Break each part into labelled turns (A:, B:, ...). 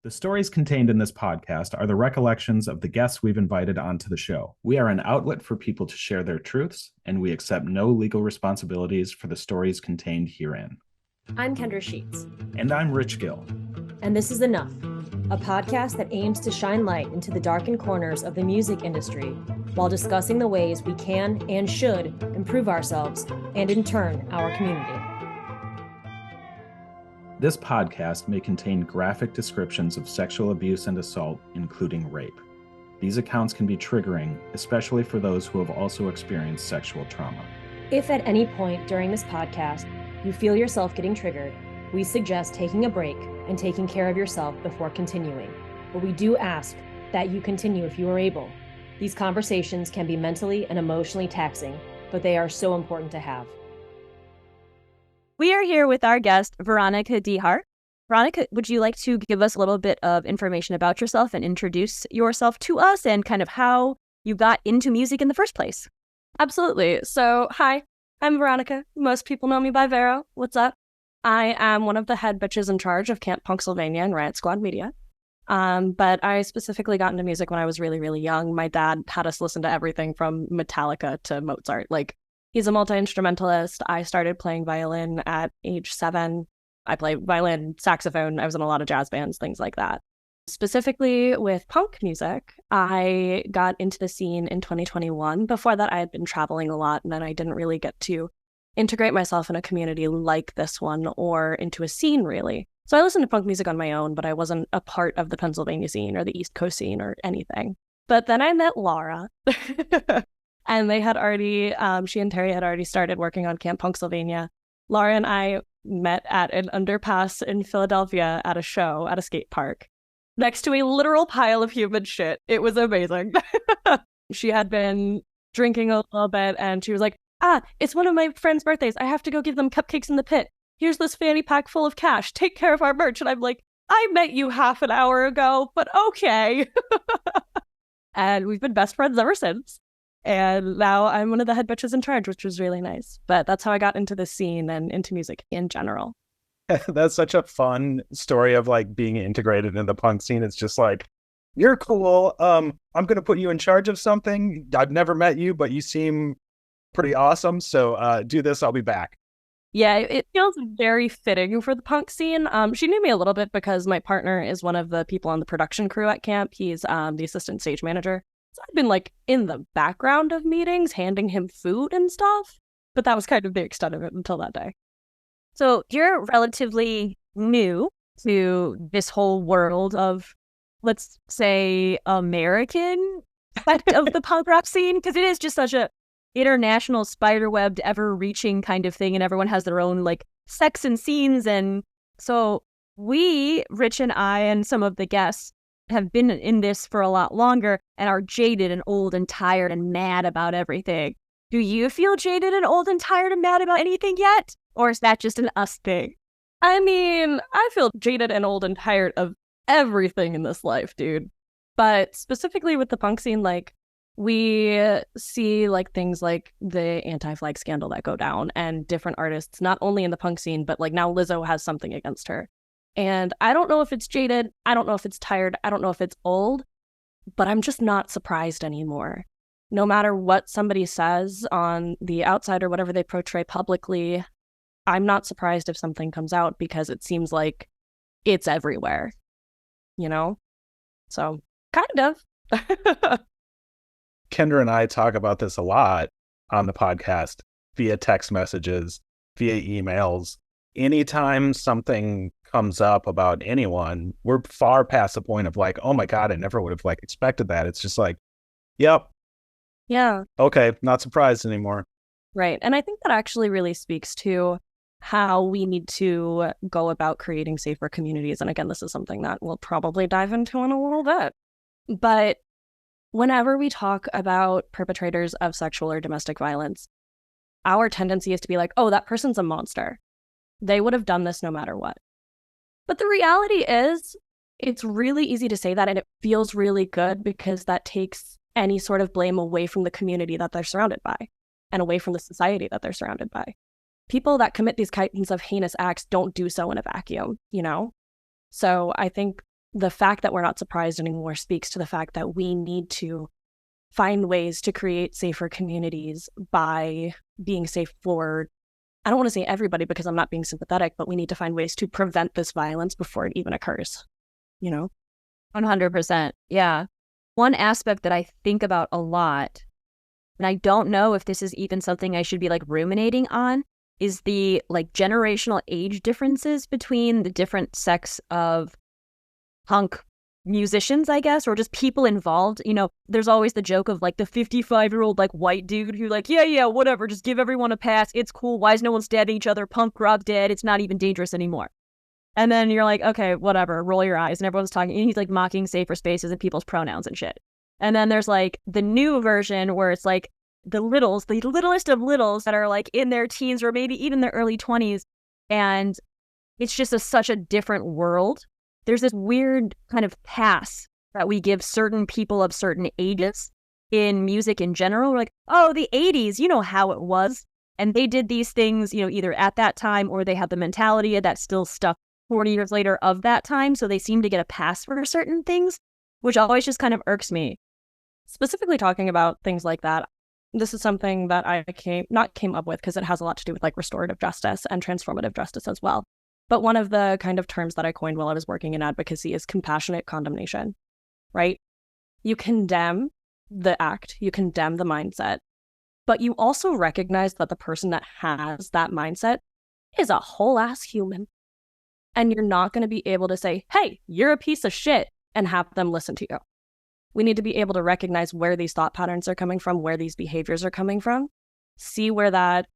A: The stories contained in this podcast are the recollections of the guests we've invited onto the show. We are an outlet for people to share their truths, and we accept no legal responsibilities for the stories contained herein.
B: I'm Kendra Sheets.
A: And I'm Rich Gill.
B: And this is Enough, a podcast that aims to shine light into the darkened corners of the music industry while discussing the ways we can and should improve ourselves and, in turn, our community.
A: This podcast may contain graphic descriptions of sexual abuse and assault, including rape. These accounts can be triggering, especially for those who have also experienced sexual trauma.
B: If at any point during this podcast you feel yourself getting triggered, we suggest taking a break and taking care of yourself before continuing. But we do ask that you continue if you are able. These conversations can be mentally and emotionally taxing, but they are so important to have.
C: We are here with our guest, Veronica De Hart. Veronica, would you like to give us a little bit of information about yourself and introduce yourself to us and kind of how you got into music in the first place?
D: Absolutely. So, hi, I'm Veronica. Most people know me by Vero. What's up? I am one of the head bitches in charge of Camp Punkslyvania and Riot Squad Media. But I specifically got into music when I was really, really young. My dad had us listen to everything from Metallica to Mozart. He's a multi-instrumentalist. I started playing violin at age 7. I play violin, saxophone. I was in a lot of jazz bands, things like that. Specifically with punk music, I got into the scene in 2021. Before that, I had been traveling a lot, and then I didn't really get to integrate myself in a community like this one or into a scene, really. So I listened to punk music on my own, but I wasn't a part of the Pennsylvania scene or the East Coast scene or anything. But then I met Laura. And they had already, she and Terry had already started working on Camp Punkslyvania. Laura and I met at an underpass in Philadelphia at a show at a skate park next to a literal pile of human shit. It was amazing. She had been drinking a little bit and she was like, it's one of my friend's birthdays. I have to go give them cupcakes in the pit. Here's this fanny pack full of cash. Take care of our merch. And I'm like, I met you half an hour ago, but okay. And we've been best friends ever since. And now I'm one of the head bitches in charge, which was really nice. But that's how I got into the scene and into music in general.
E: That's such a fun story of being integrated in the punk scene. It's just you're cool. I'm going to put you in charge of something. I've never met you, but you seem pretty awesome. So do this. I'll be back.
D: Yeah, it feels very fitting for the punk scene. She knew me a little bit because my partner is one of the people on the production crew at camp. He's the assistant stage manager. So I've been in the background of meetings, handing him food and stuff. But that was kind of the extent of it until that day.
C: So you're relatively new to this whole world of, let's say, American aspect of the punk rock scene, because it is just such a international spiderwebbed, ever-reaching kind of thing, and everyone has their own sects and scenes. And so we, Rich and I, and some of the guests have been in this for a lot longer and are jaded and old and tired and mad about everything. Do you feel jaded and old and tired and mad about anything yet? Or is that just an us thing?
D: I mean, I feel jaded and old and tired of everything in this life, dude. But specifically with the punk scene, we see things like the anti-flag scandal that go down and different artists, not only in the punk scene, but now Lizzo has something against her. And I don't know if it's jaded, I don't know if it's tired, I don't know if it's old, but I'm just not surprised anymore. No matter what somebody says on the outside or whatever they portray publicly, I'm not surprised if something comes out because it seems like it's everywhere, So, kind of.
E: Kendra and I talk about this a lot on the podcast via text messages, via emails. Anytime something comes up about anyone, we're far past the point of oh my God, I never would have expected that. It's just yep.
D: Yeah.
E: Okay, not surprised anymore.
D: Right. And I think that actually really speaks to how we need to go about creating safer communities. And again, this is something that we'll probably dive into in a little bit. But whenever we talk about perpetrators of sexual or domestic violence, our tendency is to be oh, that person's a monster. They would have done this no matter what. But the reality is, it's really easy to say that, and it feels really good because that takes any sort of blame away from the community that they're surrounded by and away from the society that they're surrounded by. People that commit these kinds of heinous acts don't do so in a vacuum, So I think the fact that we're not surprised anymore speaks to the fact that we need to find ways to create safer communities by being safe for, I don't want to say everybody because I'm not being sympathetic, but we need to find ways to prevent this violence before it even occurs,
C: 100%. Yeah. One aspect that I think about a lot, and I don't know if this is even something I should be like ruminating on, is the like generational age differences between the different sects of punk musicians, I guess, or just people involved. There's always the joke of like the 55-year-old like white dude who like, yeah, whatever, just give everyone a pass. It's cool. Why is no one stabbing each other? Punk rock dead. It's not even dangerous anymore. And then you're like, okay, whatever, roll your eyes. And everyone's talking, and he's like mocking safer spaces and people's pronouns and shit. And then there's like the new version where it's like the littlest of littles that are like in their teens or maybe even their early 20s. And it's just such a different world. There's this weird kind of pass that we give certain people of certain ages in music in general. We're like, oh, the 80s, you know how it was. And they did these things, either at that time or they had the mentality that's still stuck 40 years later of that time. So they seem to get a pass for certain things, which always just kind of irks me.
D: Specifically talking about things like that, this is something that I came up with because it has a lot to do with like restorative justice and transformative justice as well. But one of the kind of terms that I coined while I was working in advocacy is compassionate condemnation, right? You condemn the act, you condemn the mindset, but you also recognize that the person that has that mindset is a whole ass human. And you're not going to be able to say, hey, you're a piece of shit, and have them listen to you. We need to be able to recognize where these thought patterns are coming from, where these behaviors are coming from, see where that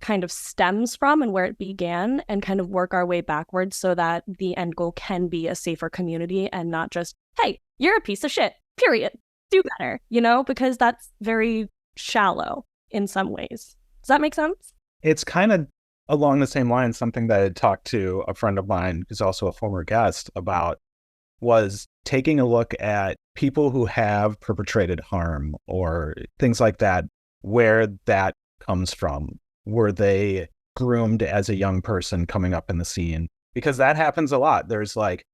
D: kind of stems from and where it began, and kind of work our way backwards so that the end goal can be a safer community and not just, hey, you're a piece of shit, period. Do better, because that's very shallow in some ways. Does that make sense?
E: It's kind of along the same line. Something that I talked to a friend of mine who's also a former guest about was taking a look at people who have perpetrated harm or things like that, where that comes from. Were they groomed as a young person coming up in the scene? Because that happens a lot. There's like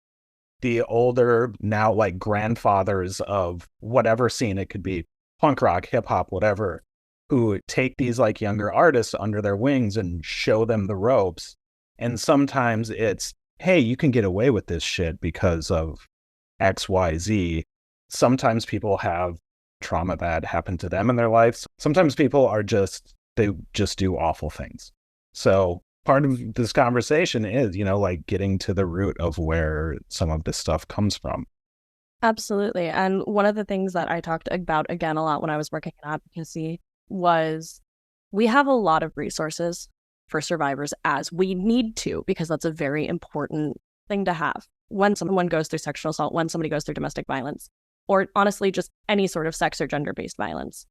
E: the older, now like grandfathers of whatever scene, it could be punk rock, hip hop, whatever, who take these like younger artists under their wings and show them the ropes. And sometimes it's, hey, you can get away with this shit because of X, Y, Z. Sometimes people have trauma that happened to them in their lives. Sometimes people are they just do awful things. So part of this conversation is, like getting to the root of where some of this stuff comes from.
D: Absolutely. And one of the things that I talked about again a lot when I was working in advocacy was we have a lot of resources for survivors, as we need to, because that's a very important thing to have when someone goes through sexual assault, when somebody goes through domestic violence, or honestly just any sort of sex or gender-based violence.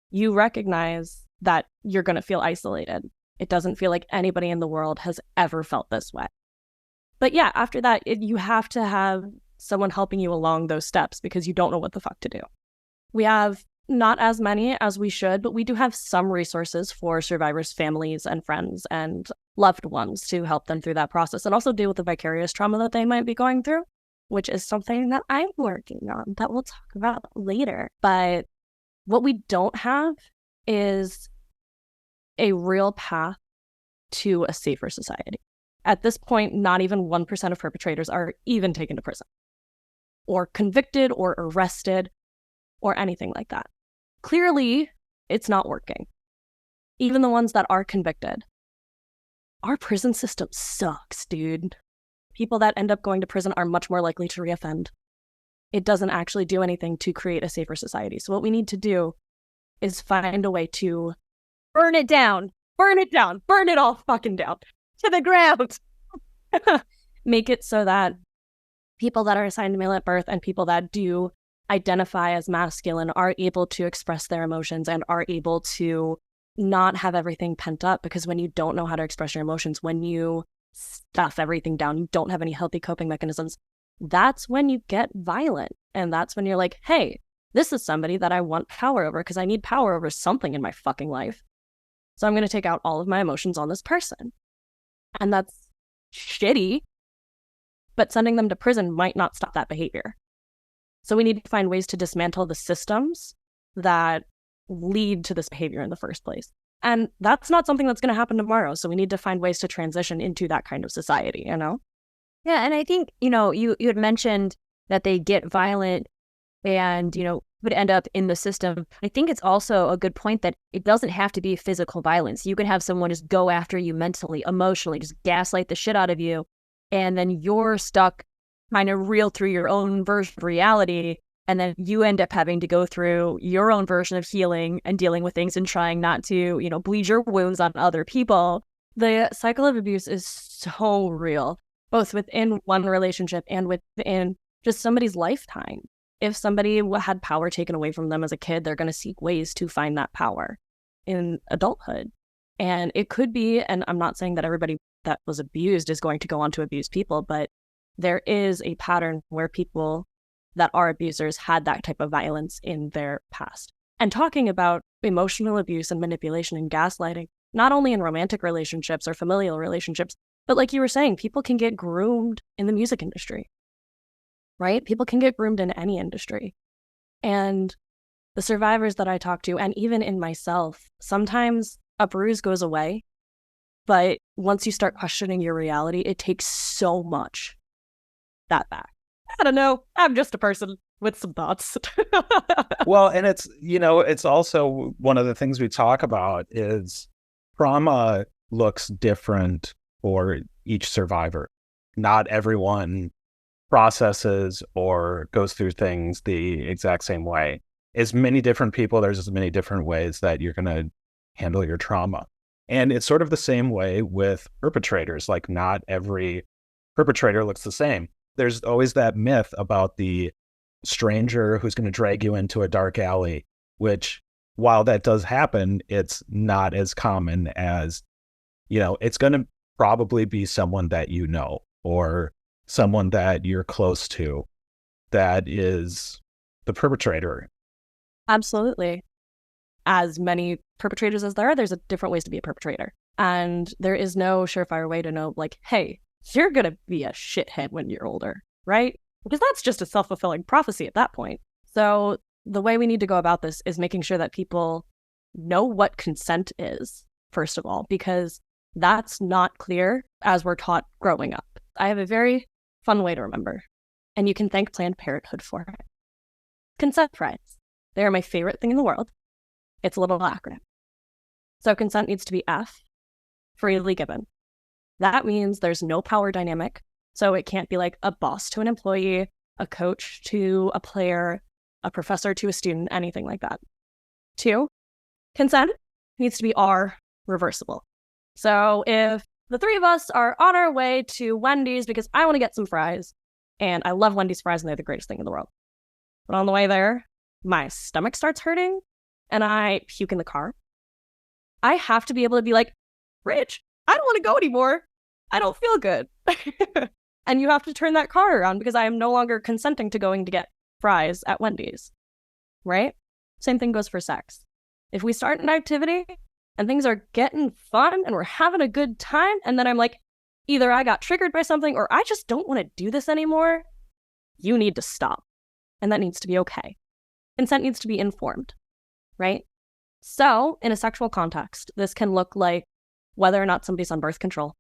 D: You recognize that you're going to feel isolated. It doesn't feel like anybody in the world has ever felt this way. But yeah, after that, you have to have someone helping you along those steps because you don't know what the fuck to do. We have not as many as we should, but we do have some resources for survivors' families and friends and loved ones to help them through that process and also deal with the vicarious trauma that they might be going through, which is something that I'm working on that we'll talk about later. But what we don't have is a real path to a safer society. At this point, not even 1% of perpetrators are even taken to prison or convicted or arrested or anything like that. Clearly, it's not working. Even the ones that are convicted. Our prison system sucks, dude. People that end up going to prison are much more likely to reoffend. It doesn't actually do anything to create a safer society. So what we need to do is find a way to burn it down, burn it all fucking down to the ground. Make it so that people that are assigned male at birth and people that do identify as masculine are able to express their emotions and are able to not have everything pent up, because when you don't know how to express your emotions, when you stuff everything down, you don't have any healthy coping mechanisms, that's when you get violent. And that's when you're like, hey, this is somebody that I want power over because I need power over something in my fucking life. So I'm going to take out all of my emotions on this person. And that's shitty, but sending them to prison might not stop that behavior. So we need to find ways to dismantle the systems that lead to this behavior in the first place. And that's not something that's going to happen tomorrow. So we need to find ways to transition into that kind of society, you know?
C: Yeah, and I think, you had mentioned that they get violent and, would end up in the system. I think it's also a good point that it doesn't have to be physical violence. You can have someone just go after you mentally, emotionally, just gaslight the shit out of you. And then you're stuck kind of reel through your own version of reality. And then you end up having to go through your own version of healing and dealing with things and trying not to, bleed your wounds on other people.
D: The cycle of abuse is so real, both within one relationship and within just somebody's lifetime. If somebody had power taken away from them as a kid, they're going to seek ways to find that power in adulthood. And it could be, and I'm not saying that everybody that was abused is going to go on to abuse people, but there is a pattern where people that are abusers had that type of violence in their past. And talking about emotional abuse and manipulation and gaslighting, not only in romantic relationships or familial relationships, but like you were saying, people can get groomed in the music industry. Right? People can get groomed in any industry. And the survivors that I talk to, and even in myself, sometimes a bruise goes away, but once you start questioning your reality, it takes so much that back. I don't know. I'm just a person with some thoughts.
E: Well, and it's, it's also one of the things we talk about is trauma looks different for each survivor. Not everyone processes or goes through things the exact same way. As many different people, there's as many different ways that you're going to handle your trauma. And it's sort of the same way with perpetrators. Like, not every perpetrator looks the same. There's always that myth about the stranger who's going to drag you into a dark alley, which, while that does happen, it's not as common as, it's going to probably be someone that or someone that you're close to that is the perpetrator.
D: Absolutely. As many perpetrators as there are, there's different ways to be a perpetrator. And there is no surefire way to know, like, hey, you're going to be a shithead when you're older, right? Because that's just a self-fulfilling prophecy at that point. So the way we need to go about this is making sure that people know what consent is, first of all, because that's not clear as we're taught growing up. I have a very fun way to remember, and you can thank Planned Parenthood for it. Consent rights. They are my favorite thing in the world. It's a little acronym. So consent needs to be F, freely given. That means there's no power dynamic. So it can't be like a boss to an employee, a coach to a player, a professor to a student, anything like that. 2, consent needs to be R, reversible. So if the 3 of us are on our way to Wendy's because I want to get some fries, and I love Wendy's fries and they're the greatest thing in the world. But on the way there, my stomach starts hurting and I puke in the car. I have to be able to be like, Rich, I don't want to go anymore. I don't feel good. And you have to turn that car around because I am no longer consenting to going to get fries at Wendy's. Right? Same thing goes for sex. If we start an activity and things are getting fun and we're having a good time, and then I'm like, either I got triggered by something or I just don't want to do this anymore, you need to stop. And that needs to be okay. Consent needs to be informed, right? So in a sexual context, this can look like whether or not somebody's on birth control,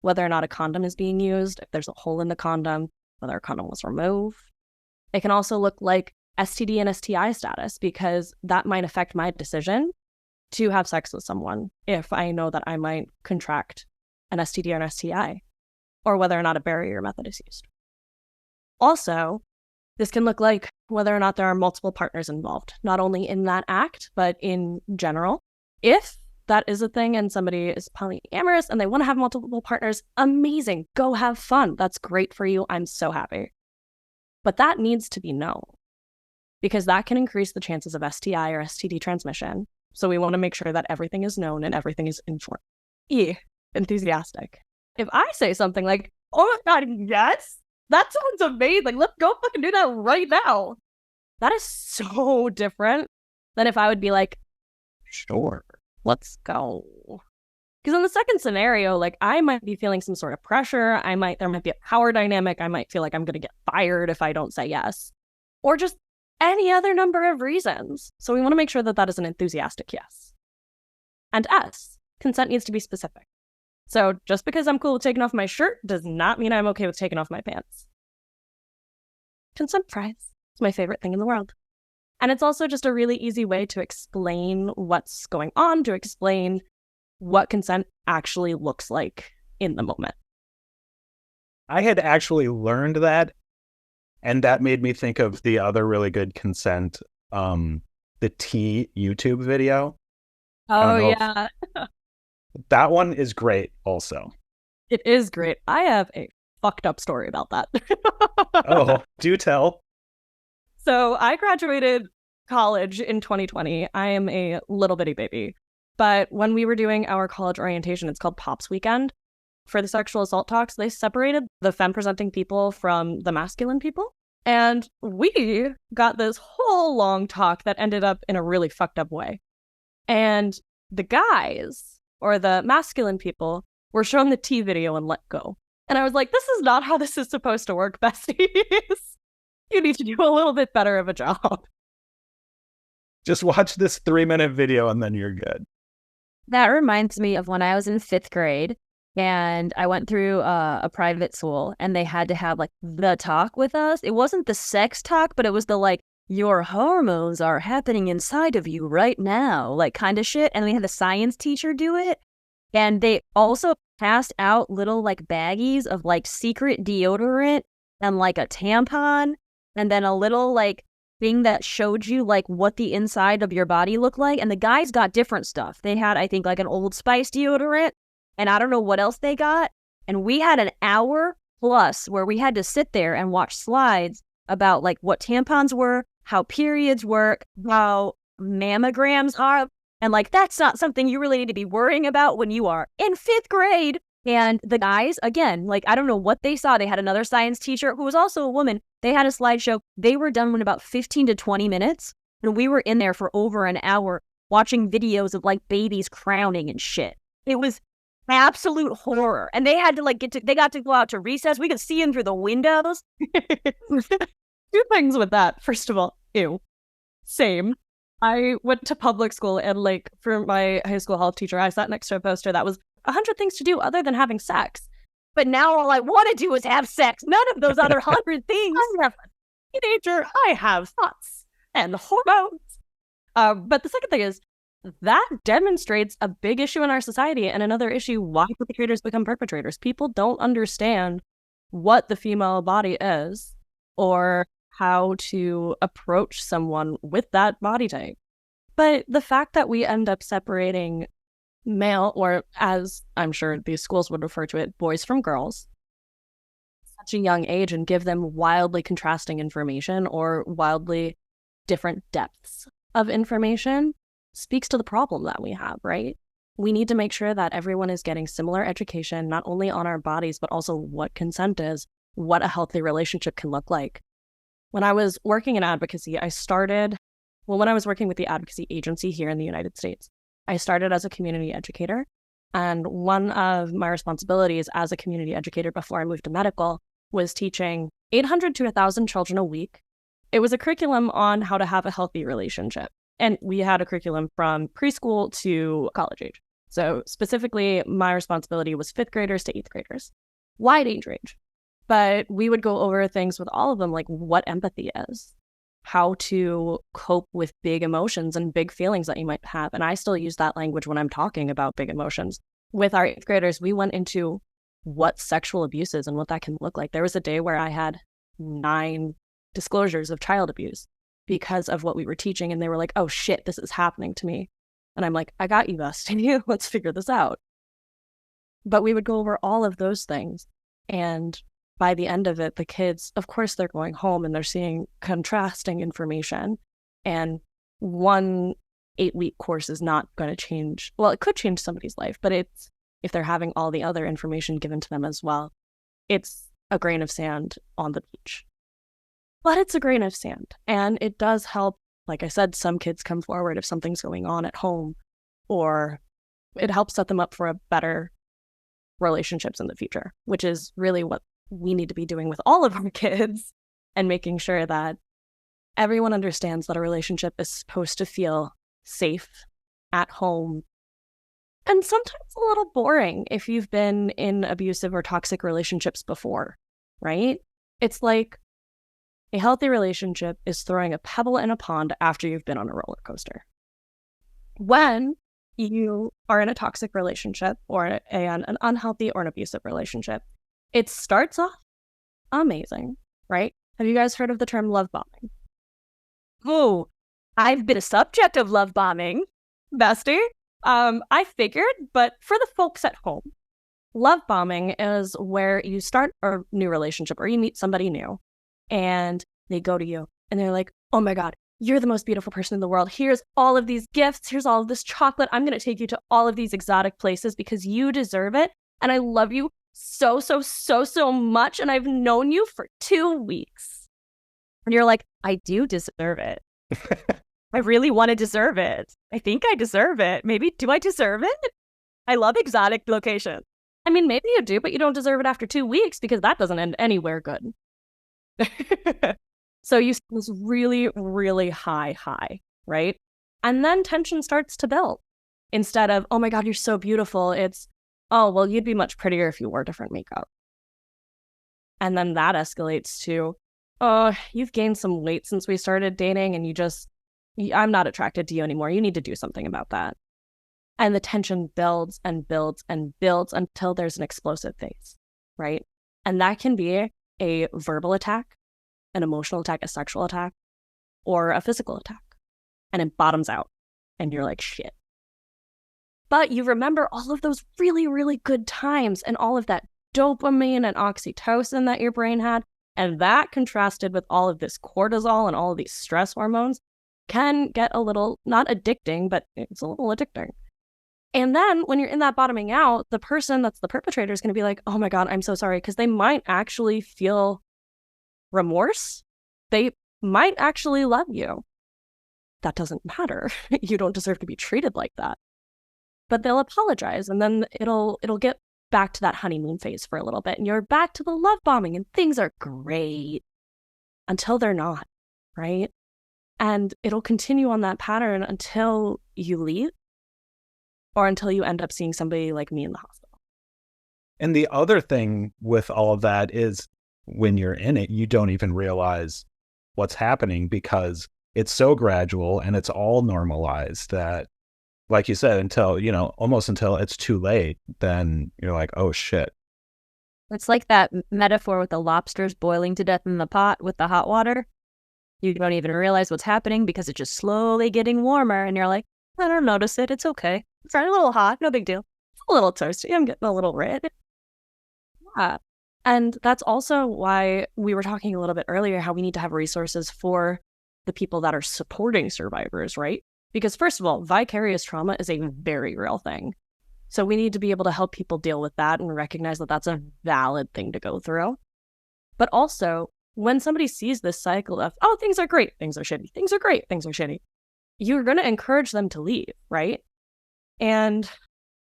D: whether or not a condom is being used, if there's a hole in the condom, whether a condom was removed. It can also look like STD and STI status, because that might affect my decision to have sex with someone if I know that I might contract an STD or an STI, or whether or not a barrier method is used. Also, this can look like whether or not there are multiple partners involved, not only in that act, but in general. If that is a thing and somebody is polyamorous and they want to have multiple partners, amazing, go have fun. That's great for you. I'm so happy. But that needs to be known, because that can increase the chances of STI or STD transmission. So we want to make sure that everything is known and everything is informed. Enthusiastic. If I say something like, oh my God, yes, that sounds amazing, like, let's go fucking do that right now, that is so different than if I would be like, sure, let's go. Because in the second scenario, like I might be feeling some sort of pressure. There might be a power dynamic. I might feel like I'm going to get fired if I don't say yes, or just any other number of reasons. So we want to make sure that that is an enthusiastic yes. And S, consent needs to be specific. So just because I'm cool with taking off my shirt does not mean I'm okay with taking off my pants. Consent fries is my favorite thing in the world. And it's also just a really easy way to explain what's going on, to explain what consent actually looks like in the moment.
E: I had actually learned that, and that made me think of the other really good consent, the T YouTube video.
D: Oh, yeah.
E: That one is great also.
D: It is great. I have a fucked up story about that.
E: Oh, do tell.
D: So I graduated college in 2020. I am a little bitty baby. But when we were doing our college orientation, it's called Pops Weekend. For the sexual assault talks, they separated the femme-presenting people from the masculine people. And we got this whole long talk that ended up in a really fucked up way. And the guys, or the masculine people, were shown the T video and let go. And I was like, this is not how this is supposed to work, besties. You need to do a little bit better of a job.
E: Just watch this 3-minute video and then you're good.
C: That reminds me of when I was in 5th grade and I went through a private school and they had to have like the talk with us. It wasn't the sex talk, but it was the like, your hormones are happening inside of you right now, like kind of shit. And we had the science teacher do it. And they also passed out little like baggies of like secret deodorant and like a tampon and then a little like thing that showed you like what the inside of your body looked like. And the guys got different stuff. They had, I think, like an Old Spice deodorant and I don't know what else they got. And we had an hour plus where we had to sit there and watch slides about like what tampons were, how periods work, how mammograms are. And like, that's not something you really need to be worrying about when you are in 5th grade. And the guys, again, like, I don't know what they saw. They had another science teacher who was also a woman. They had a slideshow. They were done in about 15 to 20 minutes. And we were in there for over an hour watching videos of like babies crowning and shit. It was absolute horror. And they had to like they got to go out to recess. We could see them through the windows.
D: 2 things with that. First of all, ew. Same. I went to public school and like for my high school health teacher, I sat next to a poster that was 100 things to do other than having sex. But now all I want to do is have sex. None of those other 100 things. I'm a teenager. I have thoughts and hormones. But the second thing is that demonstrates a big issue in our society and another issue why perpetrators become perpetrators. People don't understand what the female body is or how to approach someone with that body type. But the fact that we end up separating male, or as I'm sure these schools would refer to it, boys from girls, at such a young age and give them wildly contrasting information or wildly different depths of information speaks to the problem that we have, right? We need to make sure that everyone is getting similar education, not only on our bodies, but also what consent is, what a healthy relationship can look like. When I was working in advocacy, when I was working with the advocacy agency here in the United States, I started as a community educator. And one of my responsibilities as a community educator before I moved to medical was teaching 800 to 1,000 children a week. It was a curriculum on how to have a healthy relationship. And we had a curriculum from preschool to college age. So specifically, my responsibility was 5th graders to 8th graders. Wide age range. But we would go over things with all of them, like what empathy is, how to cope with big emotions and big feelings that you might have. And I still use that language when I'm talking about big emotions. With our 8th graders, we went into what sexual abuse is and what that can look like. There was a day where I had 9 disclosures of child abuse because of what we were teaching. And they were like, oh shit, this is happening to me. And I'm like, I got you, Dustin. Let's figure this out. But we would go over all of those things. And by the end of it, the kids, of course, they're going home and they're seeing contrasting information. And one 8-week course is not going to change. Well, it could change somebody's life, but if they're having all the other information given to them as well, it's a grain of sand on the beach. But it's a grain of sand. And it does help. Like I said, some kids come forward if something's going on at home or it helps set them up for a better relationships in the future, which is really what we need to be doing with all of our kids, and making sure that everyone understands that a relationship is supposed to feel safe, at home, and sometimes a little boring if you've been in abusive or toxic relationships before, right? It's like a healthy relationship is throwing a pebble in a pond after you've been on a roller coaster. When you are in a toxic relationship or an unhealthy or an abusive relationship, it starts off amazing, right? Have you guys heard of the term love bombing?
C: Oh, I've been a subject of love bombing, bestie.
D: I figured, but for the folks at home, love bombing is where you start a new relationship or you meet somebody new and they go to you and they're like, oh my God, you're the most beautiful person in the world. Here's all of these gifts. Here's all of this chocolate. I'm going to take you to all of these exotic places because you deserve it. And I love you so much. And I've known you for 2 weeks.
C: And you're like, I do deserve it. I really want to deserve it. I think I deserve it. Maybe, do I deserve it? I love exotic locations.
D: I mean, maybe you do, but you don't deserve it after 2 weeks because that doesn't end anywhere good. So you see this really high, right? And then tension starts to build. Instead of, oh my God, you're so beautiful, it's, oh, well, you'd be much prettier if you wore different makeup. And then that escalates to, oh, you've gained some weight since we started dating and I'm not attracted to you anymore. You need to do something about that. And the tension builds and builds and builds until there's an explosive phase, right? And that can be a verbal attack, an emotional attack, a sexual attack, or a physical attack. And it bottoms out and you're like, shit. But you remember all of those really good times and all of that dopamine and oxytocin that your brain had. And that contrasted with all of this cortisol and all of these stress hormones can get a little, not addicting, but it's a little addicting. And then when you're in that bottoming out, the person that's the perpetrator is going to be like, oh my God, I'm so sorry. Because they might actually feel remorse. They might actually love you. That doesn't matter. You don't deserve to be treated like that. But they'll apologize, and then it'll get back to that honeymoon phase for a little bit, and you're back to the love bombing, and things are great until they're not, right? And it'll continue on that pattern until you leave or until you end up seeing somebody like me in the hospital.
E: And the other thing with all of that is when you're in it, you don't even realize what's happening because it's so gradual and it's all normalized that, like you said, until, almost until it's too late, then you're like, oh shit.
C: It's like that metaphor with the lobsters boiling to death in the pot with the hot water. You don't even realize what's happening because it's just slowly getting warmer. And you're like, I don't notice it. It's okay. It's a little hot. No big deal.
D: It's a little toasty. I'm getting a little red. Yeah. And that's also why we were talking a little bit earlier, how we need to have resources for the people that are supporting survivors, right? Because first of all, vicarious trauma is a very real thing. So we need to be able to help people deal with that and recognize that that's a valid thing to go through. But also, when somebody sees this cycle of, oh, things are great, things are shitty, things are great, things are shitty, you're going to encourage them to leave, right? And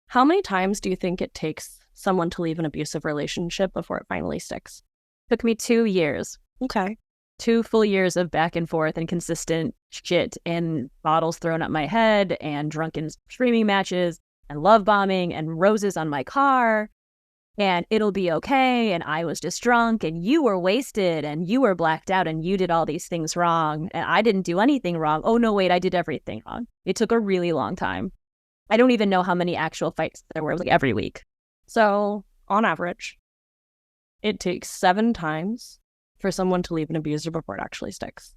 D: how many times do you think it takes someone to leave an abusive relationship before it finally sticks?
C: Took me 2 years.
D: Okay.
C: 2 full years of back and forth and consistent shit and bottles thrown at my head and drunken screaming matches and love bombing and roses on my car and it'll be okay and I was just drunk and you were wasted and you were blacked out and you did all these things wrong and I didn't do anything wrong. Oh no, wait, I did everything wrong. It took a really long time. I don't even know how many actual fights there were, like every week.
D: So on average, it takes 7 times for someone to leave an abuser before it actually sticks.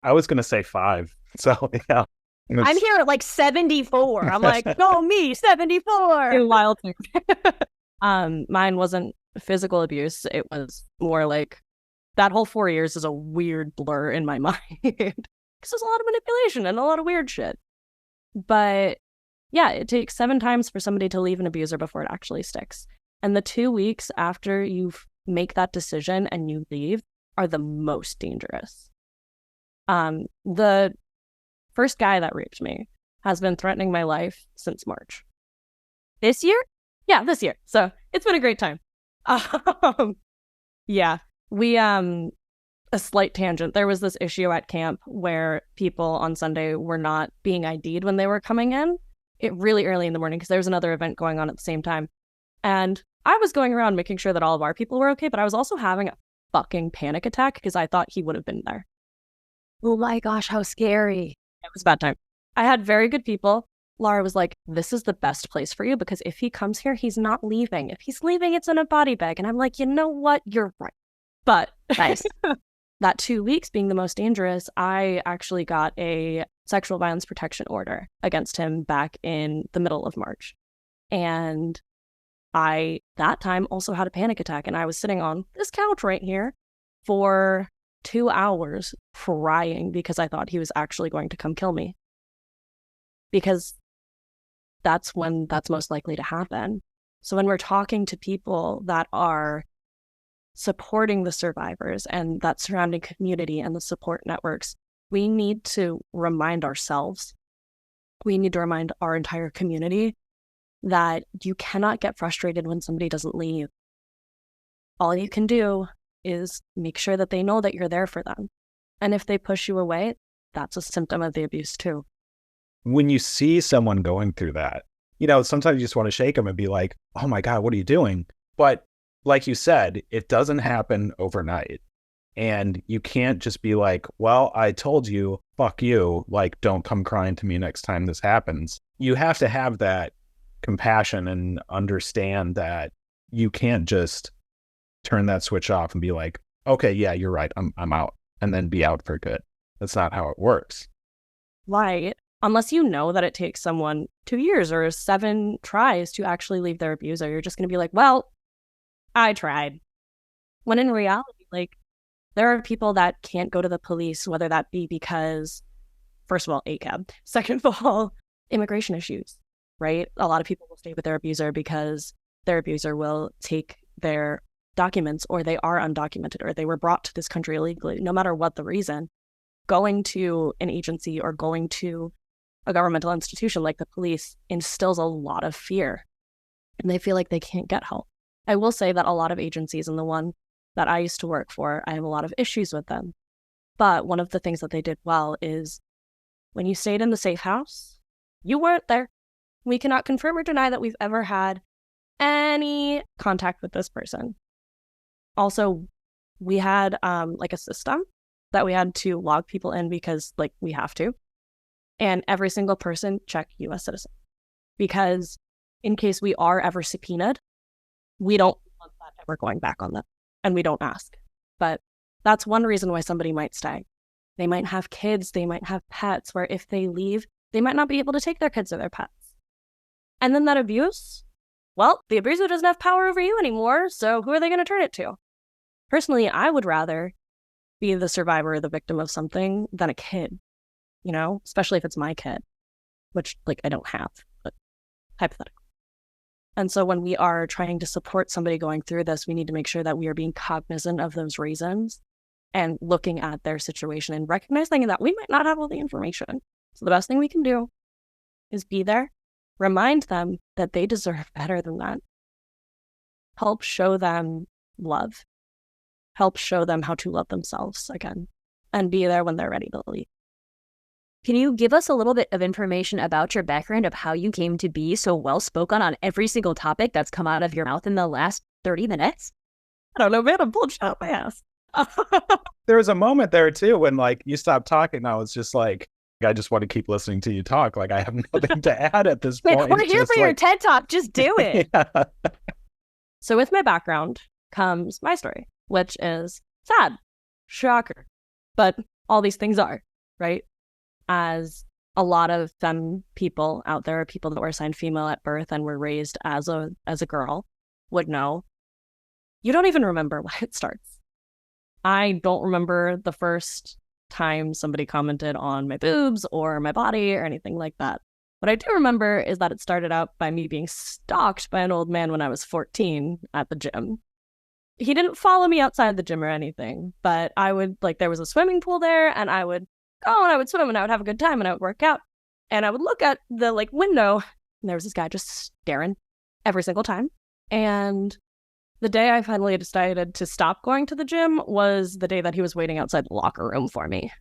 E: I was going to say 5. So, yeah.
C: I'm here at like 74. I'm like, go me, 74.
D: Wild thing. Mine wasn't physical abuse. It was more like that whole 4 years is a weird blur in my mind because there's a lot of manipulation and a lot of weird shit. But yeah, it takes 7 times for somebody to leave an abuser before it actually sticks. And the 2 weeks after you make that decision and you leave are the most dangerous. The first guy that raped me has been threatening my life since March.
C: This year?
D: Yeah, this year. So it's been a great time. Yeah, we, a slight tangent. There was this issue at camp where people on Sunday were not being ID'd when they were coming in. It really early in the morning because there was another event going on at the same time. And I was going around making sure that all of our people were okay, but I was also having a fucking panic attack because I thought he would have been there.
C: Oh my gosh, how scary.
D: It was a bad time. I had very good people. Laura was like, this is the best place for you because if he comes here, he's not leaving. If he's leaving, it's in a body bag. And I'm like, you know what? You're right. But
C: Nice.
D: that 2 weeks being the most dangerous, I actually got a sexual violence protection order against him back in the middle of March. And I, that time, also had a panic attack. And I was sitting on this couch right here for 2 hours crying because I thought he was actually going to come kill me. Because that's when that's most likely to happen. So when we're talking to people that are supporting the survivors and that surrounding community and the support networks, we need to remind ourselves, we need to remind our entire community that you cannot get frustrated when somebody doesn't leave. All you can do is make sure that they know that you're there for them. And if they push you away, that's a symptom of the abuse too.
E: When you see someone going through that, sometimes you just want to shake them and be like, oh my God, what are you doing? But like you said, it doesn't happen overnight. And you can't just be like, well, I told you, fuck you. Like, don't come crying to me next time this happens. You have to have that compassion and understand that you can't just turn that switch off and be like, okay, yeah, you're right. I'm out, and then be out for good. That's not how it works.
D: Right. Unless you know that it takes someone 2 years or 7 tries to actually leave their abuser, you're just going to be like, well, I tried. When in reality, like, there are people that can't go to the police, whether that be because, first of all, ACAB. Second of all, immigration issues, right? A lot of people will stay with their abuser because their abuser will take their documents, or they are undocumented, or they were brought to this country illegally. No matter what the reason, going to an agency or going to a governmental institution like the police instills a lot of fear, and they feel like they can't get help. I will say that a lot of agencies, and the one that I used to work for, I have a lot of issues with them. But one of the things that they did well is when you stayed in the safe house, you weren't there. We cannot confirm or deny that we've ever had any contact with this person. Also, we had like a system that we had to log people in because like we have to. And every single person check U.S. citizen. Because in case we are ever subpoenaed, we don't want that ever going back on them. And we don't ask. But that's one reason why somebody might stay. They might have kids, they might have pets, where if they leave, they might not be able to take their kids or their pets. And then that abuse, well, the abuser doesn't have power over you anymore, so who are they going to turn it to? Personally, I would rather be the survivor or the victim of something than a kid, especially if it's my kid, which, like, I don't have, but hypothetically. And so when we are trying to support somebody going through this, we need to make sure that we are being cognizant of those reasons and looking at their situation and recognizing that we might not have all the information. So the best thing we can do is be there, remind them that they deserve better than that, help show them love, help show them how to love themselves again, and be there when they're ready to leave.
C: Can you give us a little bit of information about your background of how you came to be so well spoken on every single topic that's come out of your mouth in the last 30 minutes?
D: I don't know, man, I'm pulling out my ass.
E: There was a moment there too when like you stopped talking. I was just like, I just want to keep listening to you talk. Like I have nothing to add at this point.
C: We're here for your TED Talk. Just do it.
E: Yeah.
D: So with my background comes my story, which is sad, shocker, but all these things are, right? As a lot of femme people out there, people that were assigned female at birth and were raised as a girl would know, you don't even remember when it starts. I don't remember the first time somebody commented on my boobs or my body or anything like that. What I do remember is that it started out by me being stalked by an old man when I was 14 at the gym. He didn't follow me outside the gym or anything, but I would, like, there was a swimming pool there, and I would go and I would swim and I would have a good time and I would work out. And I would look at the, like, window, and there was this guy just staring every single time. And the day I finally decided to stop going to the gym was the day that he was waiting outside the locker room for me.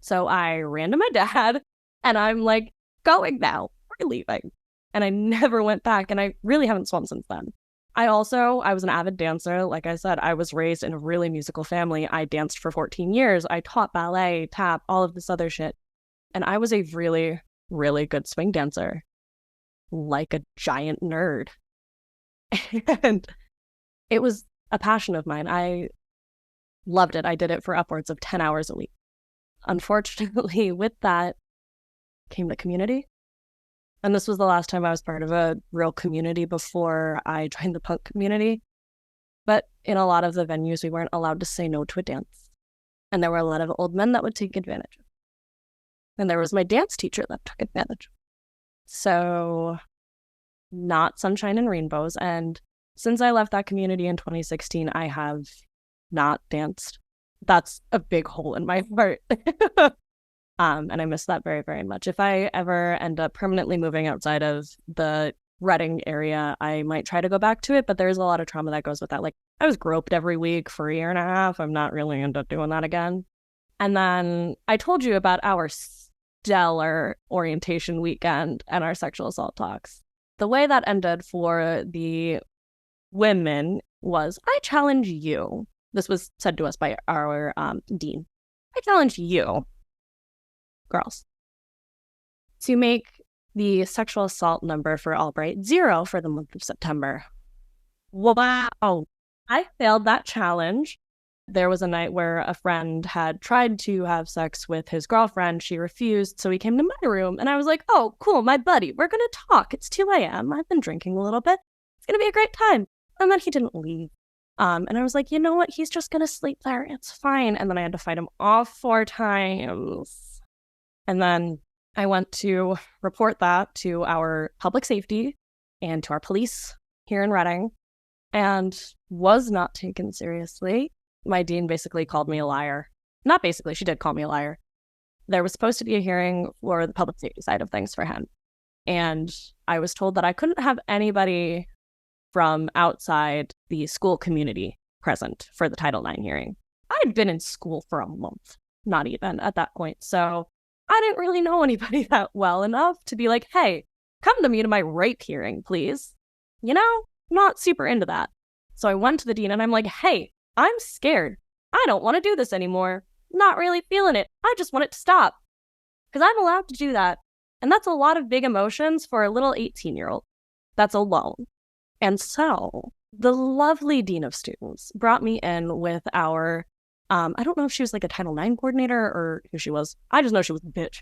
D: So I ran to my dad and I'm like, going now, we're leaving. And I never went back, and I really haven't swum since then. I was an avid dancer. Like I said, I was raised in a really musical family. I danced for 14 years. I taught ballet, tap, all of this other shit. And I was a really, really good swing dancer, like a giant nerd. And it was a passion of mine. I loved it. I did it for upwards of 10 hours a week. Unfortunately, with that came the community. And this was the last time I was part of a real community before I joined the punk community. But in a lot of the venues, we weren't allowed to say no to a dance. And there were a lot of old men that would take advantage of it. And there was my dance teacher that took advantage. So, not sunshine and rainbows. And since I left that community in 2016, I have not danced. That's a big hole in my heart. And I miss that very, very much. If I ever end up permanently moving outside of the Reading area, I might try to go back to it, but there's a lot of trauma that goes with that. Like, I was groped every week for a year and a half. I'm not really into doing that again. And then I told you about our stellar orientation weekend and our sexual assault talks. The way that ended for the women was, I challenge you. This was said to us by our dean. I challenge you, girls, to make the sexual assault number for Albright 0 for the month of September. Wow. I failed that challenge. There was a night where a friend had tried to have sex with his girlfriend. She refused, so he came to my room, and I was like, oh, cool, my buddy, we're going to talk. It's 2 a.m. I've been drinking a little bit. It's going to be a great time. And then he didn't leave. And I was like, you know what? He's just going to sleep there. It's fine. And then I had to fight him off 4 times. And then I went to report that to our public safety and to our police here in Reading, and was not taken seriously. My dean basically called me a liar. Not basically, she did call me a liar. There was supposed to be a hearing for the public safety side of things for him. And I was told that I couldn't have anybody from outside the school community present for the Title IX hearing. I had been in school for a month, not even at that point. So I didn't really know anybody that well enough to be like, hey, come to me to my rape hearing, please. You know, not super into that. So I went to the dean and I'm like, hey, I'm scared. I don't want to do this anymore. Not really feeling it. I just want it to stop. Because I'm allowed to do that. And that's a lot of big emotions for a little 18-year-old that's alone. And so the lovely dean of students brought me in with our, I don't know if she was like a Title IX coordinator or who she was. I just know she was a bitch.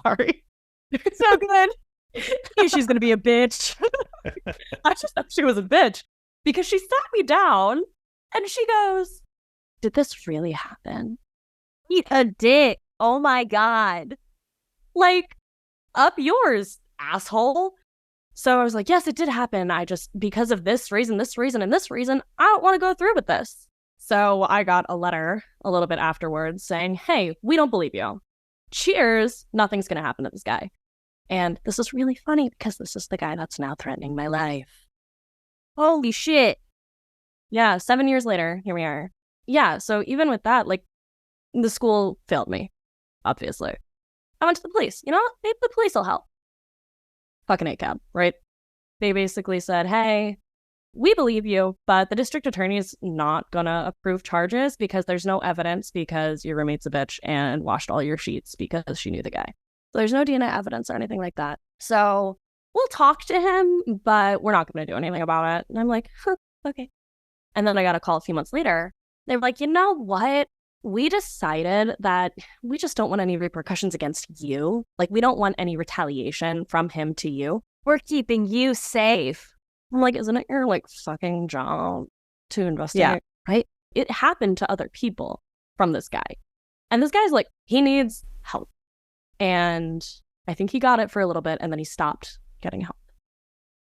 D: Sorry. So good. She's going to be a bitch. I just know she was a bitch because she sat me down and she goes, did this really happen?
C: Eat a dick. Oh my God.
D: Like, up yours, asshole. So I was like, yes, it did happen. I just, because of this reason, and this reason, I don't want to go through with this. So I got a letter a little bit afterwards saying, hey, we don't believe you. Cheers. Nothing's going to happen to this guy. And this is really funny because this is the guy that's now threatening my life.
C: Holy shit.
D: Yeah, 7 years later, here we are. Yeah, so even with that, like, the school failed me, obviously. I went to the police. You know, maybe the police will help. Fucking ACAB, right? They basically said, hey, we believe you, but the district attorney is not gonna approve charges because there's no evidence because your roommate's a bitch and washed all your sheets because she knew the guy. So there's no DNA evidence or anything like that. So we'll talk to him, but we're not gonna do anything about it. And I'm like, huh, okay. And then I got a call a few months later. They were like, you know what? We decided that we just don't want any repercussions against you. Like, we don't want any retaliation from him to you.
C: We're keeping you safe.
D: I'm like, isn't it your, like, fucking job to investigate? Yeah. Right? It happened to other people from this guy. And this guy's like, he needs help. And I think he got it for a little bit, and then he stopped getting help.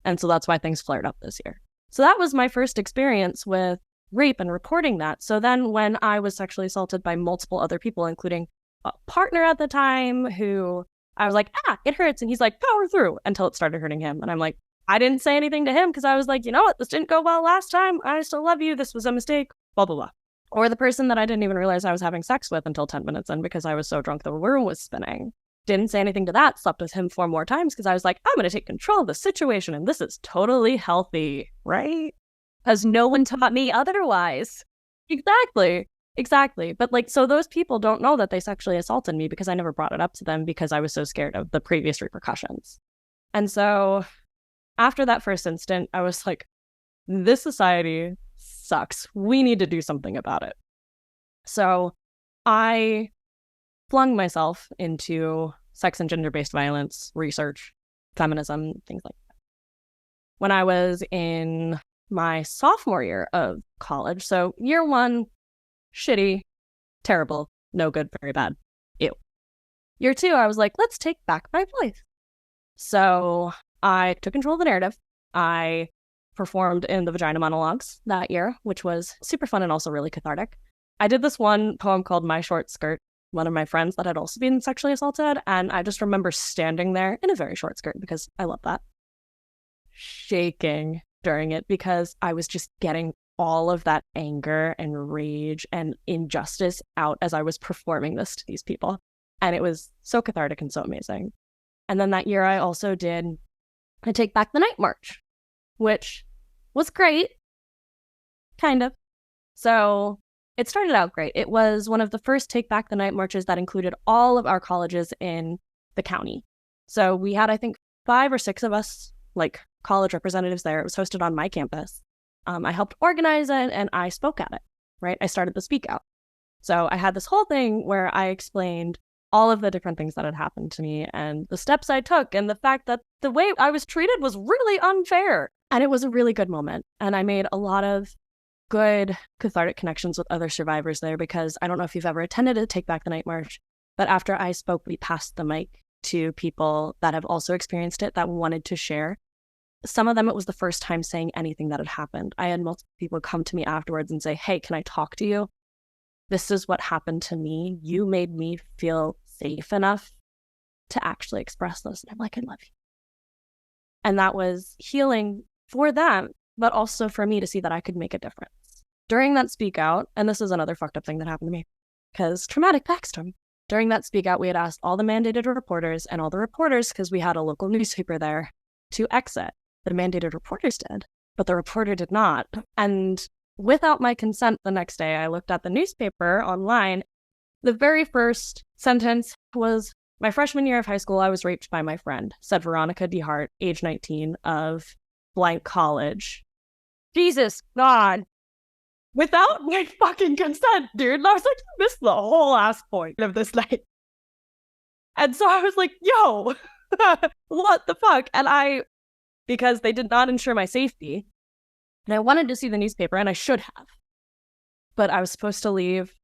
D: And so that's why things flared up this year. So that was my first experience with rape and reporting that. So then when I was sexually assaulted by multiple other people, including a partner at the time who I was like, it hurts. And he's like, power through until it started hurting him. And I'm like, I didn't say anything to him because I was like, you know what? This didn't go well last time. I still love you. This was a mistake. Blah, blah, blah. Or the person that I didn't even realize I was having sex with until 10 minutes in because I was so drunk the room was spinning. Didn't say anything to that. Slept with him 4 more times because I was like, I'm going to take control of the situation and this is totally healthy, right?
C: Because no one taught me otherwise.
D: Exactly. But like, so those people don't know that they sexually assaulted me because I never brought it up to them because I was so scared of the previous repercussions. And so after that first instant, I was like, this society sucks. We need to do something about it. So I flung myself into sex and gender-based violence research, feminism, things like that. When I was in my sophomore year of college, so year 1, shitty, terrible, no good, very bad, ew. Year 2, I was like, let's take back my place. So I took control of the narrative. I performed in the Vagina Monologues that year, which was super fun and also really cathartic. I did this one poem called My Short Skirt, one of my friends that had also been sexually assaulted, and I just remember standing there in a very short skirt because I love that, shaking during it because I was just getting all of that anger and rage and injustice out as I was performing this to these people. And it was so cathartic and so amazing. And then that year I also did a Take Back the Night March, which was great, kind of. So it started out great. It was one of the first Take Back the Night marches that included all of our colleges in the county. So we had, I think, 5 or 6 of us, like college representatives there. It was hosted on my campus. I helped organize it and I spoke at it, right? I started the speak out. So I had this whole thing where I explained all of the different things that had happened to me and the steps I took and the fact that the way I was treated was really unfair. And it was a really good moment. And I made a lot of good cathartic connections with other survivors there because I don't know if you've ever attended a Take Back the Night March, but after I spoke, we passed the mic to people that have also experienced it that wanted to share. Some of them, it was the first time saying anything that had happened. I had multiple people come to me afterwards and say, hey, can I talk to you? This is what happened to me. You made me feel safe enough to actually express this. And I'm like, I love you. And that was healing for them, but also for me to see that I could make a difference. During that speak out, and this is another fucked up thing that happened to me, because traumatic backstory. During that speak out, we had asked all the mandated reporters and all the reporters, because we had a local newspaper there, to exit. The mandated reporters did, but the reporter did not. And without my consent, the next day, I looked at the newspaper online. The very first sentence was, my freshman year of high school, I was raped by my friend, said Veronica De Hart, age 19, of blank college. Jesus God. Without my fucking consent, dude. And I was like, you missed the whole ass point of this night. And so I was like, yo, what the fuck? And because they did not ensure my safety, and I wanted to see the newspaper, and I should have. But I was supposed to leave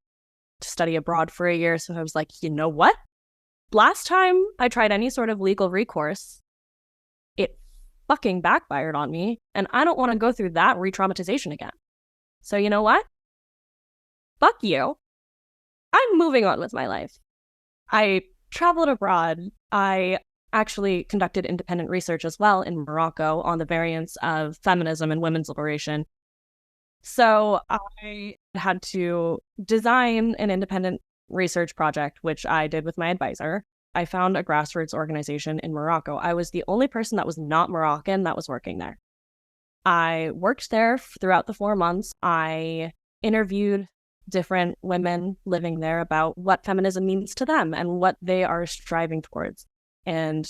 D: to study abroad for a year, so I was like, you know what? Last time I tried any sort of legal recourse, it fucking backfired on me, and I don't want to go through that re-traumatization again. So you know what? Fuck you. I'm moving on with my life. I traveled abroad. I actually conducted independent research as well in Morocco on the variants of feminism and women's liberation. So I had to design an independent research project, which I did with my advisor. I found a grassroots organization in Morocco. I was the only person that was not Moroccan that was working there. I worked there throughout the 4 months. I interviewed different women living there about what feminism means to them and what they are striving towards. And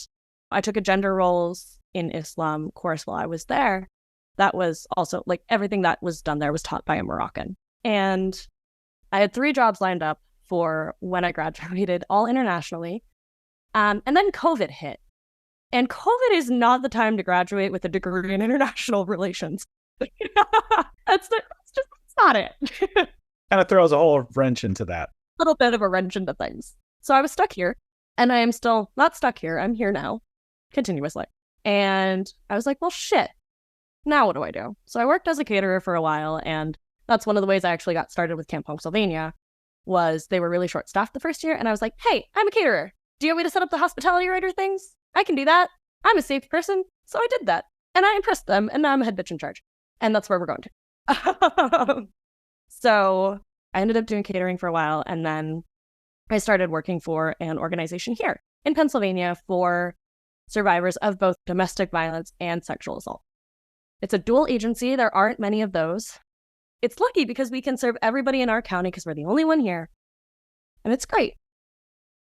D: I took a gender roles in Islam course while I was there. That was also, like, everything that was done there was taught by a Moroccan. And I had 3 jobs lined up for when I graduated, all internationally. And then COVID hit. And COVID is not the time to graduate with a degree in international relations. That's not it.
E: Kind of throws a whole wrench into that.
D: A little bit of a wrench into things. So I was stuck here, and I am still not stuck here. I'm here now, continuously. And I was like, well, shit. Now what do I do? So I worked as a caterer for a while, and that's one of the ways I actually got started with Camp Punkslyvania, was they were really short-staffed the first year, and I was like, hey, I'm a caterer. Do you want me to set up the hospitality writer things? I can do that. I'm a safe person, so I did that. And I impressed them, and now I'm a head bitch in charge. And that's where we're going to. So I ended up doing catering for a while, and then I started working for an organization here in Pennsylvania for survivors of both domestic violence and sexual assault. It's a dual agency. There aren't many of those. It's lucky because we can serve everybody in our county because we're the only one here. And it's great.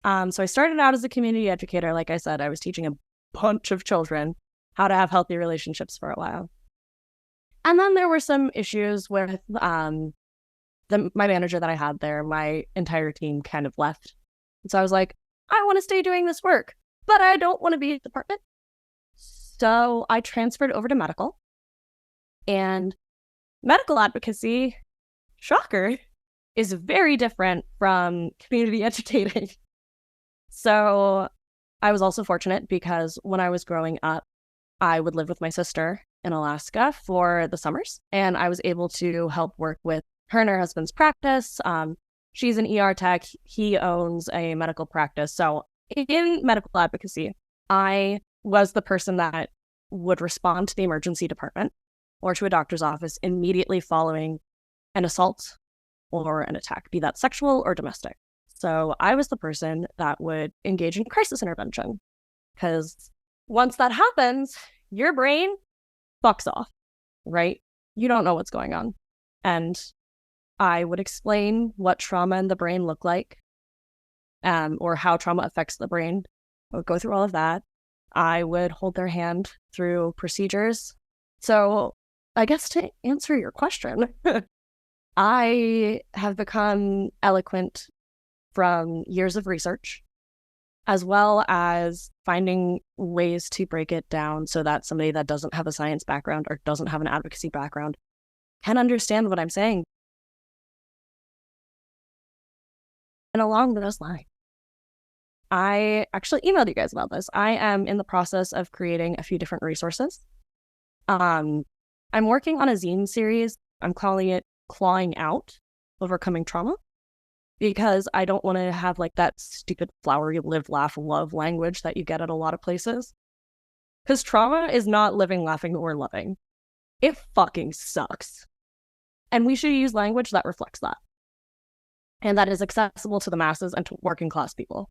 D: So I started out as a community educator. Like I said, I was teaching a bunch of children how to have healthy relationships for a while. And then there were some issues with my manager that I had there. My entire team kind of left. And so I was like, I want to stay doing this work, but I don't want to be in the department. So I transferred over to medical. And medical advocacy, shocker, is very different from community educating. So I was also fortunate because when I was growing up, I would live with my sister in Alaska for the summers, and I was able to help work with her and her husband's practice. She's an ER tech. He owns a medical practice. So in medical advocacy, I was the person that would respond to the emergency department or to a doctor's office immediately following an assault or an attack, be that sexual or domestic. So I was the person that would engage in crisis intervention, because once that happens, your brain fucks off, right? You don't know what's going on. And I would explain what trauma in the brain look like, or how trauma affects the brain. I would go through all of that. I would hold their hand through procedures. So I guess to answer your question, I have become eloquent from years of research, as well as finding ways to break it down so that somebody that doesn't have a science background or doesn't have an advocacy background can understand what I'm saying. And along those lines, I actually emailed you guys about this. I am in the process of creating a few different resources. I'm working on a zine series. I'm calling it Clawing Out, Overcoming Trauma, because I don't want to have like that stupid flowery live, laugh, love language that you get at a lot of places. Because trauma is not living, laughing, or loving. It fucking sucks. And we should use language that reflects that, and that is accessible to the masses and to working class people.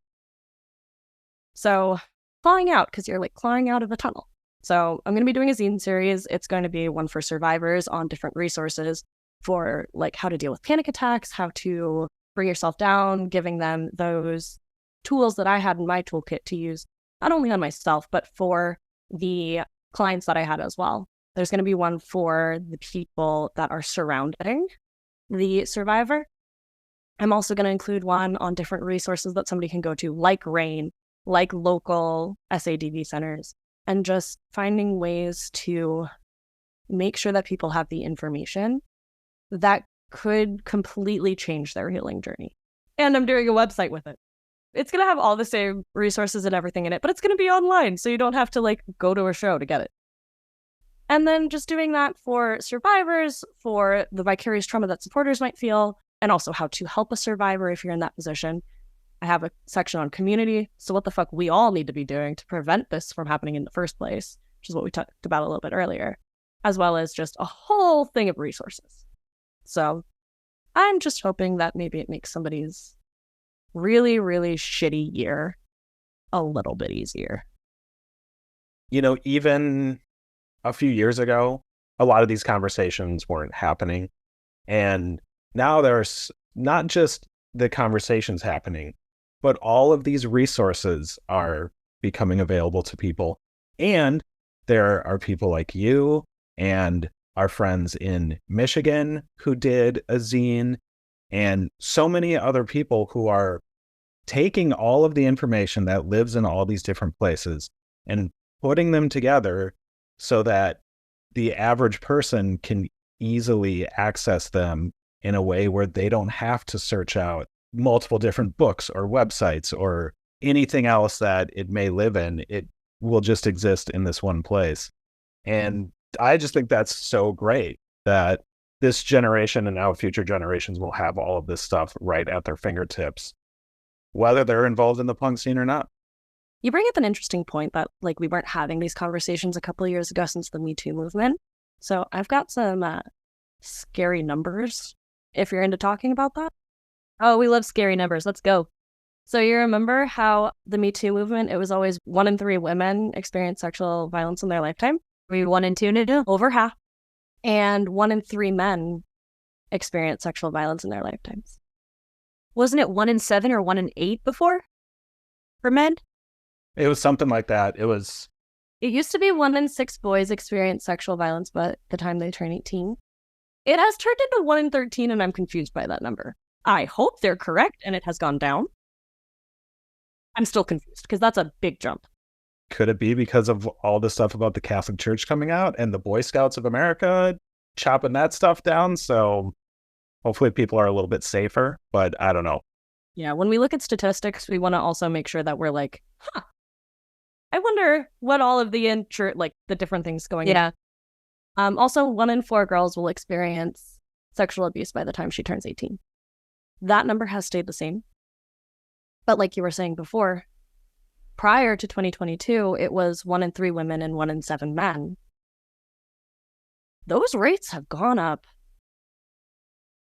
D: So clawing out, because you're like clawing out of a tunnel. So I'm going to be doing a zine series. It's going to be one for survivors on different resources for like how to deal with panic attacks, how to bring yourself down, giving them those tools that I had in my toolkit to use, not only on myself, but for the clients that I had as well. There's going to be one for the people that are surrounding the survivor. I'm also going to include one on different resources that somebody can go to, like RAIN, like local SADV centers, and just finding ways to make sure that people have the information that could completely change their healing journey. And I'm doing a website with it. It's going to have all the same resources and everything in it, but it's going to be online, so you don't have to like go to a show to get it. And then just doing that for survivors, for the vicarious trauma that supporters might feel, and also how to help a survivor if you're in that position. I have a section on community, so what the fuck we all need to be doing to prevent this from happening in the first place, which is what we talked about a little bit earlier, as well as just a whole thing of resources. So I'm just hoping that maybe it makes somebody's really, really shitty year a little bit easier.
E: You know, even a few years ago, a lot of these conversations weren't happening. And now there's not just the conversations happening, but all of these resources are becoming available to people. And there are people like you and our friends in Michigan who did a zine, and so many other people who are taking all of the information that lives in all these different places and putting them together so that the average person can easily access them in a way where they don't have to search out multiple different books or websites or anything else that it may live in. It will just exist in this one place. And I just think that's so great that this generation and now future generations will have all of this stuff right at their fingertips, whether they're involved in the punk scene or not.
D: You bring up an interesting point that like we weren't having these conversations a couple of years ago since the Me Too movement. So I've got some scary numbers if you're into talking about that.
C: Oh, we love scary numbers. Let's go.
D: So you remember how the Me Too movement, it was always 1 in 3 women experience sexual violence in their lifetime?
C: We 1 in 2 now?
D: Over half. And 1 in 3 men experience sexual violence in their lifetimes.
C: Wasn't it 1 in 7 or 1 in 8 before? For men?
E: It was something like that.
D: It used to be 1 in 6 boys experience sexual violence by the time they turn 18. It has turned into 1 in 13, and I'm confused by that number. I hope they're correct and it has gone down. I'm still confused because that's a big jump.
E: Could it be because of all the stuff about the Catholic Church coming out and the Boy Scouts of America chopping that stuff down? So hopefully people are a little bit safer, but I don't know.
D: Yeah, when we look at statistics, we want to also make sure that we're like, I wonder what all of the the different things going on. Also, 1 in 4 girls will experience sexual abuse by the time she turns 18. That number has stayed the same. But like you were saying before, prior to 2022, it was 1 in 3 women and 1 in 7 men. Those rates have gone up.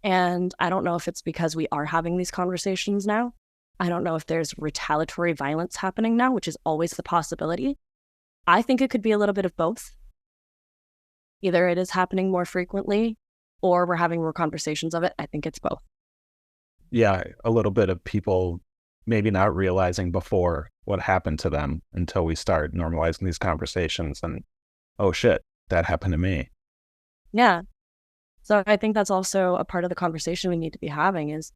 D: And I don't know if it's because we are having these conversations now. I don't know if there's retaliatory violence happening now, which is always the possibility. I think it could be a little bit of both. Either it is happening more frequently or we're having more conversations of it. I think it's both.
E: Yeah, a little bit of people maybe not realizing before what happened to them until we start normalizing these conversations and, oh shit, that happened to me.
D: Yeah. So I think that's also a part of the conversation we need to be having is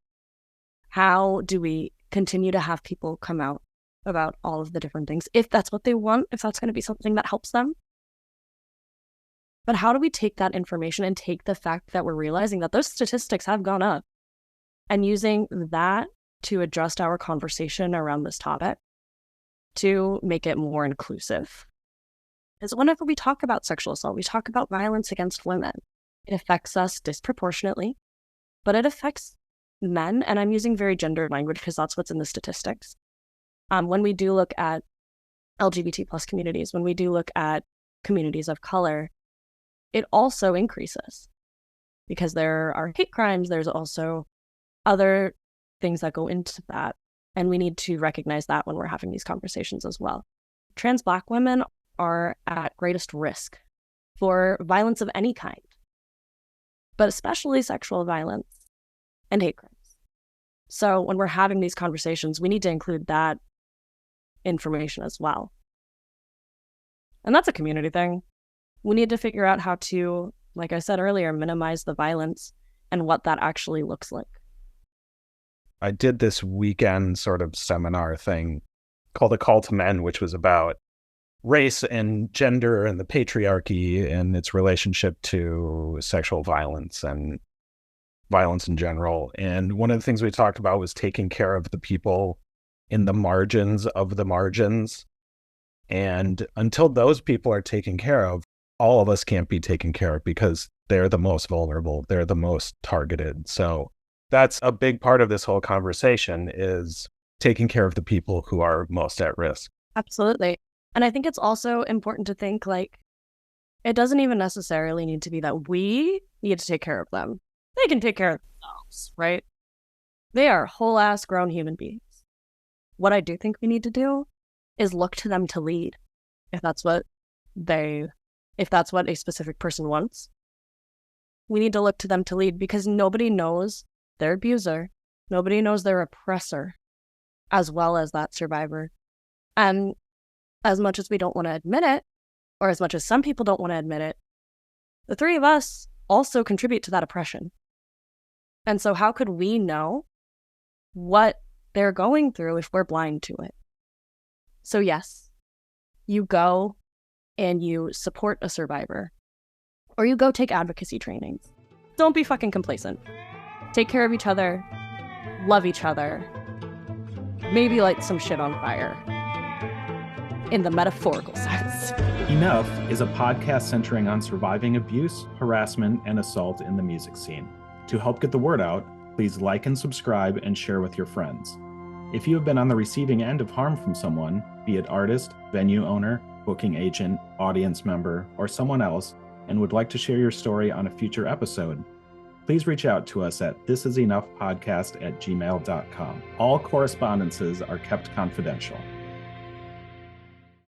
D: how do we continue to have people come out about all of the different things, if that's what they want, if that's going to be something that helps them. But how do we take that information and take the fact that we're realizing that those statistics have gone up and using that to adjust our conversation around this topic to make it more inclusive? Because whenever we talk about sexual assault, we talk about violence against women. It affects us disproportionately, but it affects men, and I'm using very gendered language because that's what's in the statistics. When we do look at LGBT plus communities, when we do look at communities of color, it also increases because there are hate crimes. There's also other things that go into that, and we need to recognize that when we're having these conversations as well. Trans Black women are at greatest risk for violence of any kind, but especially sexual violence and hate crimes. So when we're having these conversations, we need to include that information as well. And that's a community thing. We need to figure out how to, like I said earlier, minimize the violence and what that actually looks like.
E: I did this weekend sort of seminar thing called A Call to Men, which was about race and gender and the patriarchy and its relationship to sexual violence and violence in general. And one of the things we talked about was taking care of the people in the margins of the margins. And until those people are taken care of, all of us can't be taken care of because they're the most vulnerable. They're the most targeted. So that's a big part of this whole conversation is taking care of the people who are most at risk.
D: Absolutely. And I think it's also important to think like, it doesn't even necessarily need to be that we need to take care of them. They can take care of themselves, right? They are whole ass grown human beings. What I do think we need to do is look to them to lead. If that's what a specific person wants, we need to look to them to lead because nobody knows their abuser. Nobody knows their oppressor as well as that survivor. And as much as we don't want to admit it, or as much as some people don't want to admit it, the three of us also contribute to that oppression. And so how could we know what they're going through if we're blind to it? So yes, you go and you support a survivor, or you go take advocacy trainings. Don't be fucking complacent. Take care of each other, love each other, maybe light some shit on fire. In the metaphorical sense.
A: Enough is a podcast centering on surviving abuse, harassment, and assault in the music scene. To help get the word out, please like and subscribe and share with your friends. If you have been on the receiving end of harm from someone, be it artist, venue owner, booking agent, audience member, or someone else, and would like to share your story on a future episode, please reach out to us at thisisenoughpodcast@gmail.com. All correspondences are kept confidential.